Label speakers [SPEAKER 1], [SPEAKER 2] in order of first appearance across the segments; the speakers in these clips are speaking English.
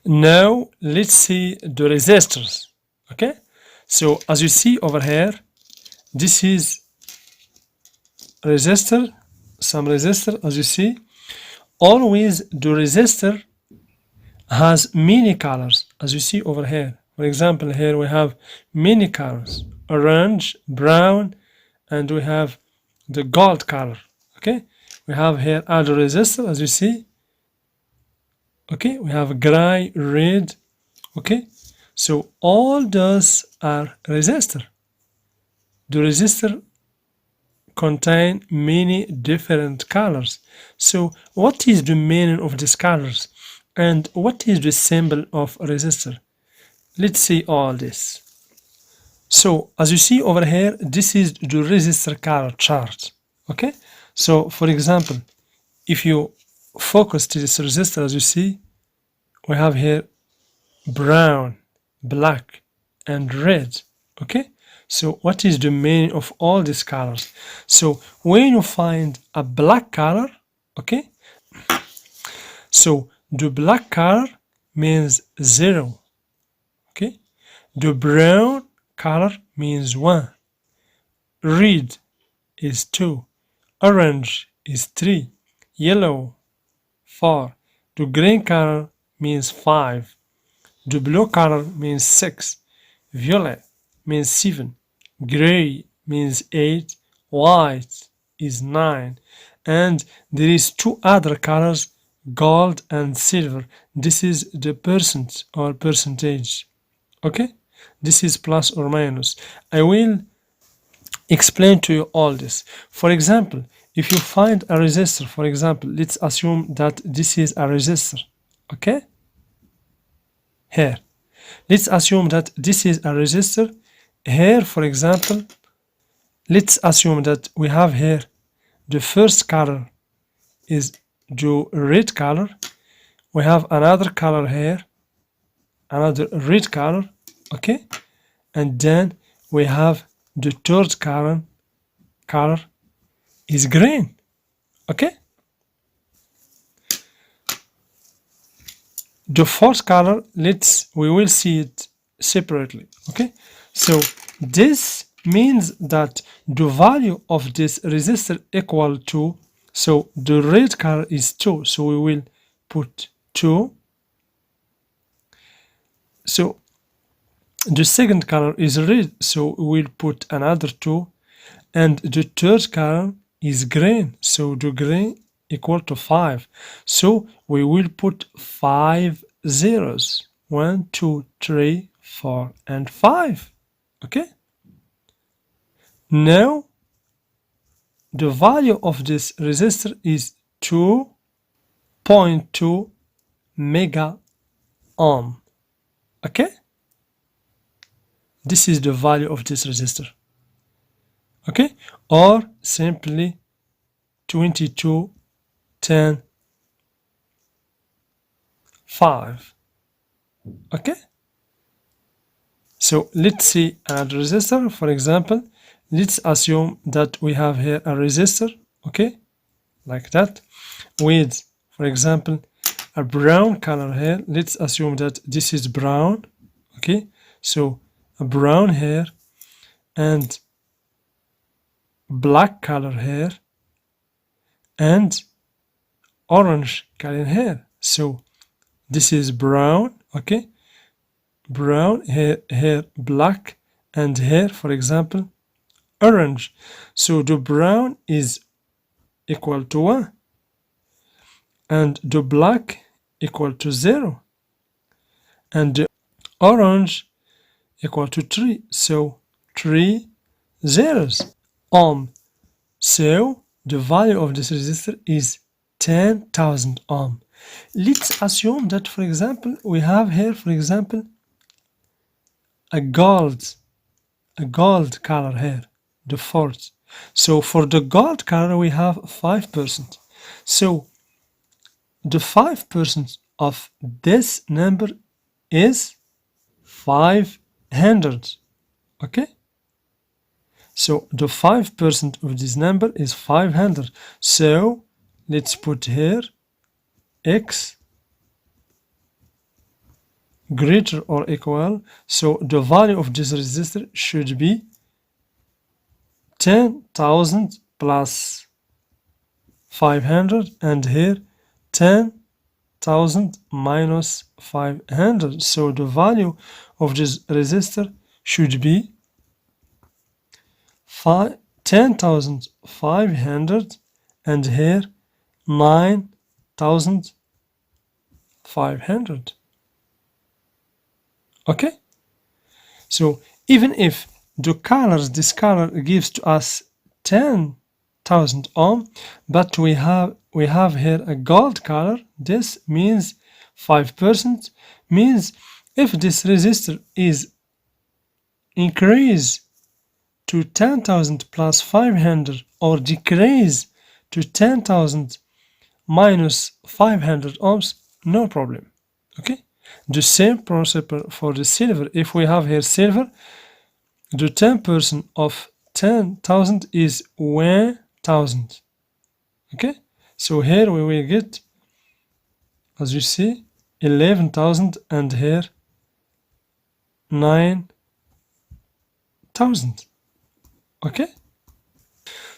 [SPEAKER 1] Now let's see the resistors. Okay, so as you see over here, this is resistor, some resistor. As you see, always the resistor has many colors, as you see over here. For example, here we have many colors: orange, brown, and we have the gold color. Okay, we have here other resistor, as you see. Okay, we have gray, red. Okay, so all those are resistor. The resistor contain many different colors. So what is the meaning of these colors, and what is the symbol of resistor? Let's see all this. So as you see over here, this is the resistor color chart. Okay, so for example, if you focus to this resistor, as you see, we have here brown, black, and red. Okay, so what is the meaning of all these colors? So when you find a black color, okay, so the black color means 0. Okay, the brown color means 1, red is 2, orange is 3, yellow 4, the green color means 5, the blue color means 6, violet means 7, gray means 8, white is 9, and there is 2 other colors, gold and silver. This is the percent or percentage. Okay, this is plus or minus. I will explain to you all this. For example, if you find a resistor, for example, let's assume that this is a resistor. Okay, here let's assume that this is a resistor. Here, for example, let's assume that we have here the first color is the red color. We have another color here, another red color. Okay, and then we have the third color is green. Okay, the fourth color, we will see it separately. Okay, so this means that the value of this resistor equal to, so the red color is 2, so we will put 2. So the second color is red, so we will put another 2, and the third color is green, so the green equal to 5, so we will put 5 zeros: 1, 2, 3, 4, and 5. Okay, now the value of this resistor is 2.2 mega ohm. Okay, this is the value of this resistor. Okay, or simply 22.10.5. Okay, so let's see another resistor. For example, let's assume that we have here a resistor, okay, like that, with, for example, a brown color here. Let's assume that this is brown. Okay, so a brown here and black color here and orange color here. So this is brown. Okay, brown here black, and here, for example, orange. So the brown is equal to 1 and the black equal to 0 and the orange equal to 3, so 3 zeros ohm. So the value of this resistor is 10,000 ohm. Let's assume that, for example, we have here, for example, a gold color here, the fourth. So for the gold color we have 5%. So the 5% of this number is 500. Okay, so the 5% of this number is 500. So let's put here x greater or equal, so the value of this resistor should be 10,000 plus 500, and here 10,000 minus 500. So the value of this resistor should be 10,500, and here 9,500. Okay, so even if this color gives to us 10,000 ohm, but we have here a gold color, this means 5%, means if this resistor is increase to 10,000 plus 500 or decrease to 10,000 minus 500 ohms, no problem. Okay, the same procedure for the silver. If we have here silver, the 10% of 10,000 is 1,000. Okay, so here we will get, as you see, 11,000, and here 9,000. Okay,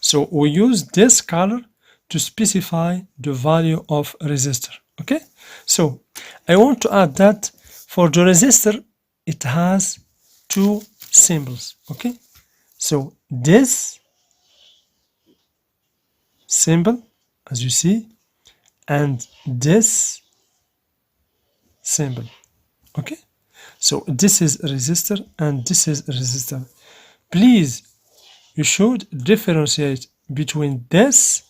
[SPEAKER 1] so we use this color to specify the value of resistor. Okay, so I want to add that for the resistor it has two symbols. Okay, so this symbol, as you see, and this symbol. Okay, so this is resistor and this is resistor. Please, you should differentiate between this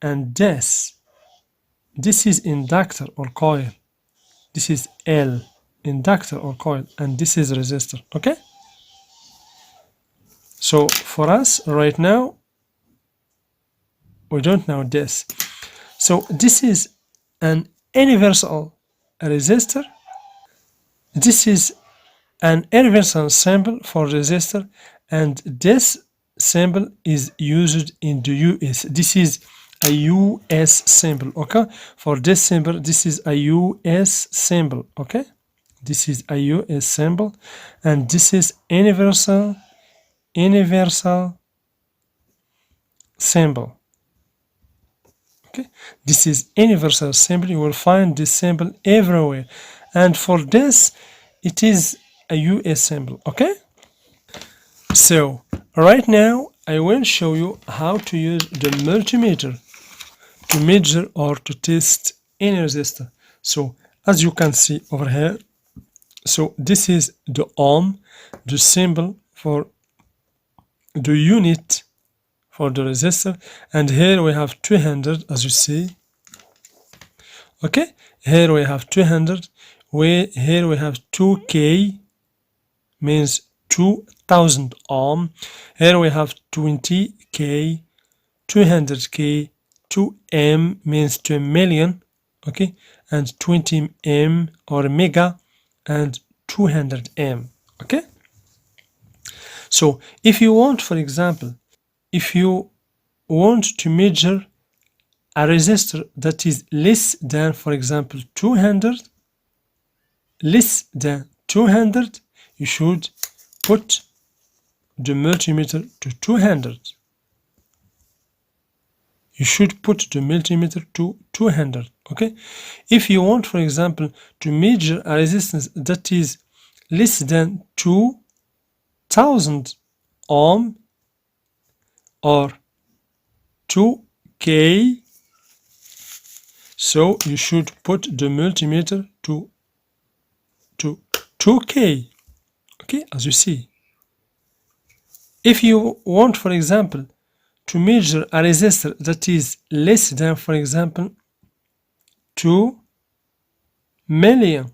[SPEAKER 1] and this. This is inductor or coil. This is L, inductor or coil, and this is resistor. Okay, so for us right now we don't know this. So this is an universal resistor. This is an universal symbol for resistor, and this symbol is used in the US. This is a US symbol. Okay, for this symbol, this is a US symbol. Okay, this is a US symbol, and this is universal symbol. Okay, this is universal symbol. You will find this symbol everywhere, and for this it is a US symbol. Okay, so right now I will show you how to use the multimeter to measure or to test any resistor. So as you can see over here, so this is the ohm, the symbol for the unit for the resistor, and here we have 200, as you see. Okay, here we have 200. Here we have 2K, means 2000 ohm. Here we have 20K, 200K, 2M means 2 million. Okay, and 20M or mega, and 200M. Okay, so if you want, for example, if you want to measure a resistor that is less than, for example, 200, less than 200, you should put the multimeter to 200. You should put the multimeter to 200. Okay, if you want, for example, to measure a resistance that is less than 2000 ohm or 2K, so you should put the multimeter to 2K. Okay, as you see. If you want, for example, to measure a resistor that is less than, for example, 2 million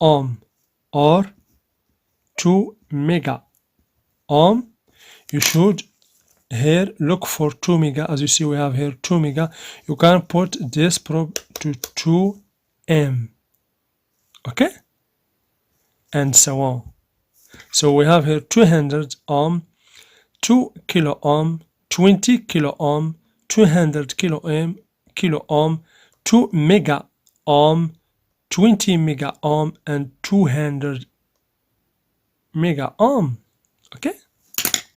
[SPEAKER 1] ohm or 2 mega ohm, you should here look for 2 mega. As you see, we have here 2 mega. You can put this probe to 2M. Okay, and so on. So we have here 200 ohm, 2 kilo ohm, 20 kilo ohm, 200 kilo ohm, 2 mega ohm, 20 mega ohm and 200 mega ohm. Okay,